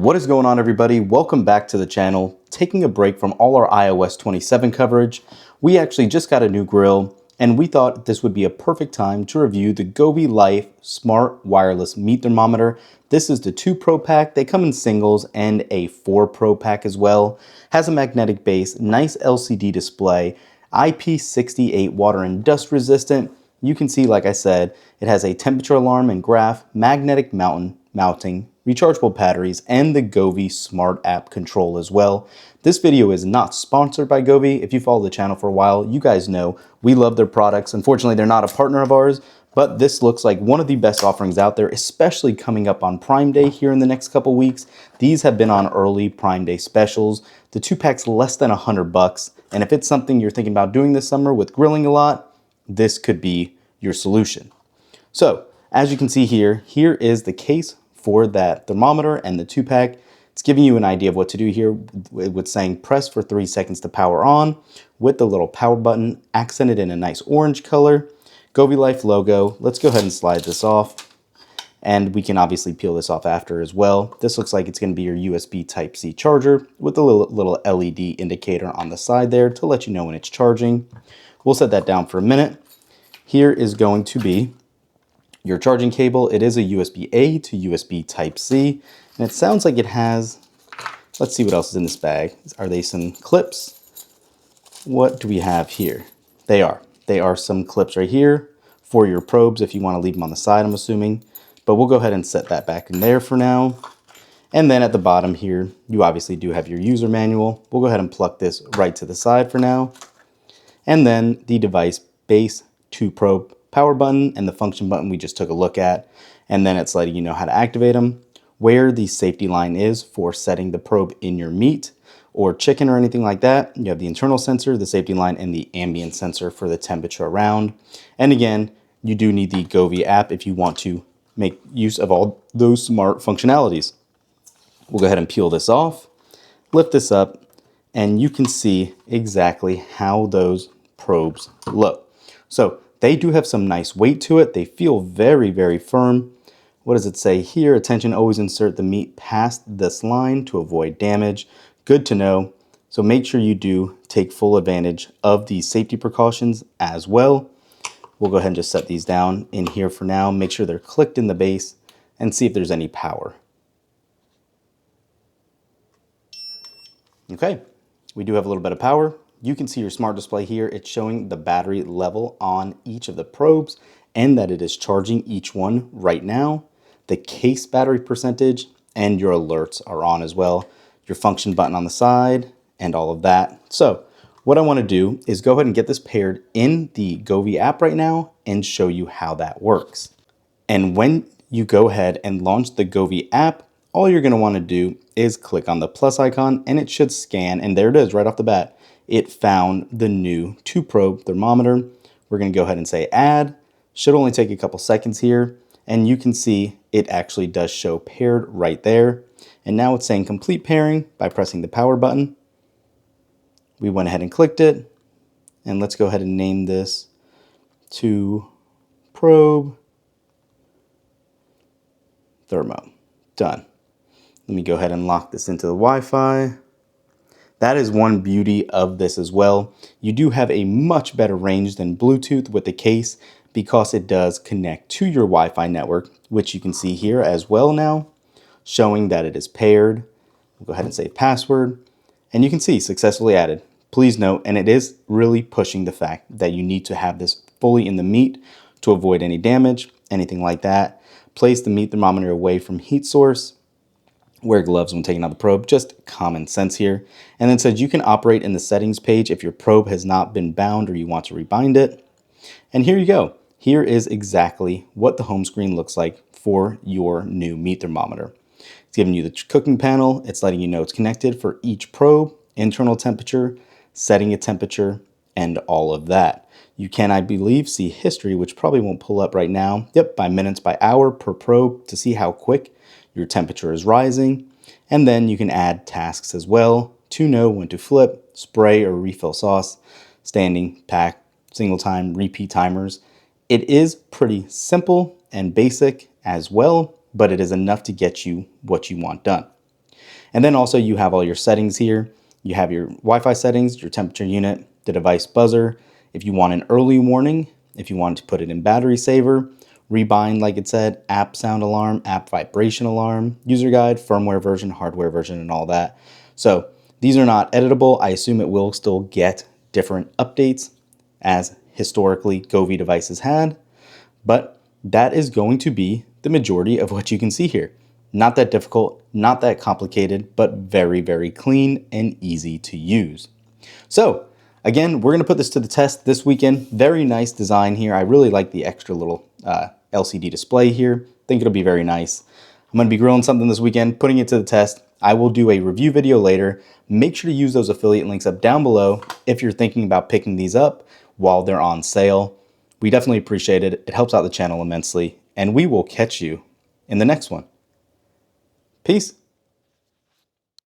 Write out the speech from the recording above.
What is going on, everybody? Welcome back to the channel. Taking a break from all our iOS 27 coverage, we actually just got a new grill, and we thought this would be a perfect time to review the GoveeLife Smart Wireless Meat Thermometer. This is the 2 Pro pack. They come in singles and a 4 Pro pack as well. Has a magnetic base, nice LCD display, IP68 water and dust resistant. You can see, like I said, it has a temperature alarm and graph, magnetic mounting, rechargeable batteries, and the Govee Smart App control as well. This video is not sponsored by Govee. If you follow the channel for a while, you guys know we love their products. Unfortunately, they're not a partner of ours, but this looks like one of the best offerings out there, especially coming up on Prime Day here in the next couple weeks. These have been on early Prime Day specials. The 2-pack's less than $100, and if it's something you're thinking about doing this summer with grilling a lot, this could be your solution. So, as you can see here, here is the case for that thermometer and the 2-pack. It's giving you an idea of what to do here with saying press for 3 seconds to power on with the little power button accented in a nice orange color. GoveeLife logo. Let's go ahead and slide this off. And we can obviously peel this off after as well. This looks like it's going to be your USB Type-C charger with a little LED indicator on the side there to let you know when it's charging. We'll set that down for a minute. Here is going to be your charging cable. It is a USB-A to USB Type-C, and it sounds like it has, let's see what else is in this bag. Are they some clips? What do we have here? They are some clips right here for your probes if you want to leave them on the side, I'm assuming, but we'll go ahead and set that back in there for now. And then at the bottom here, you obviously do have your user manual. We'll go ahead and plug this right to the side for now. And then the device base 2 probe power button and the function button we just took a look at, and then it's letting you know how to activate them, where the safety line is for setting the probe in your meat or chicken or anything like that. You have the internal sensor, the safety line, and the ambient sensor for the temperature around. And again, you do need the Govee app if you want to make use of all those smart functionalities. We'll go ahead and peel this off, lift this up, and you can see exactly how those probes look. So they do have some nice weight to it. They feel very, very firm. What does it say here? Attention, always insert the meat past this line to avoid damage. Good to know. So make sure you do take full advantage of these safety precautions as well. We'll go ahead and just set these down in here for now. Make sure they're clicked in the base and see if there's any power. Okay, we do have a little bit of power. You can see your smart display here. It's showing the battery level on each of the probes and that it is charging each one right now. The case battery percentage and your alerts are on as well. Your function button on the side and all of that. So what I want to do is go ahead and get this paired in the Govee app right now and show you how that works. And when you go ahead and launch the Govee app, all you're going to want to do is click on the plus icon and it should scan, and there it is right off the bat. It found the new 2 probe thermometer. We're going to go ahead and say add. Should only take a couple seconds here, and you can see it actually does show paired right there. And now it's saying complete pairing by pressing the power button. We went ahead and clicked it, and let's go ahead and name this 2 probe thermo. Done. Let me go ahead and lock this into the Wi-Fi. That is one beauty of this as well. You do have a much better range than Bluetooth with the case because it does connect to your Wi-Fi network, which you can see here as well now, showing that it is paired. We'll go ahead and save password, and you can see successfully added. Please note, and it is really pushing the fact that you need to have this fully in the meat to avoid any damage, anything like that. Place the meat thermometer away from heat source. Wear gloves when taking out the probe, just common sense here. And then it says you can operate in the settings page if your probe has not been bound or you want to rebind it. And here you go. Here is exactly what the home screen looks like for your new meat thermometer. It's giving you the cooking panel. It's letting you know it's connected for each probe, internal temperature, setting a temperature, and all of that. You can, I believe, see history, which probably won't pull up right now. Yep, by minutes, by hour per probe to see how quick your temperature is rising. And then you can add tasks as well to know when to flip, spray or refill sauce, standing, pack, single time, repeat timers. It is pretty simple and basic as well, but it is enough to get you what you want done. And then also you have all your settings here. You have your Wi-Fi settings, your temperature unit, the device buzzer. If you want an early warning, if you want to put it in battery saver, rebind, like it said, app sound alarm, app vibration alarm, user guide, firmware version, hardware version, and all that. So these are not editable. I assume it will still get different updates as historically Govee devices had, but that is going to be the majority of what you can see here. Not that difficult, not that complicated, but very, very clean and easy to use. So again, we're gonna put this to the test this weekend. Very nice design here. I really like the extra little LCD display here. Think it'll be very nice. I'm gonna be grilling something this weekend, putting it to the test. I will do a review video later. Make sure to use those affiliate links up down below if you're thinking about picking these up while they're on sale. We definitely appreciate it. It helps out the channel immensely, and we will catch you in the next one. Peace.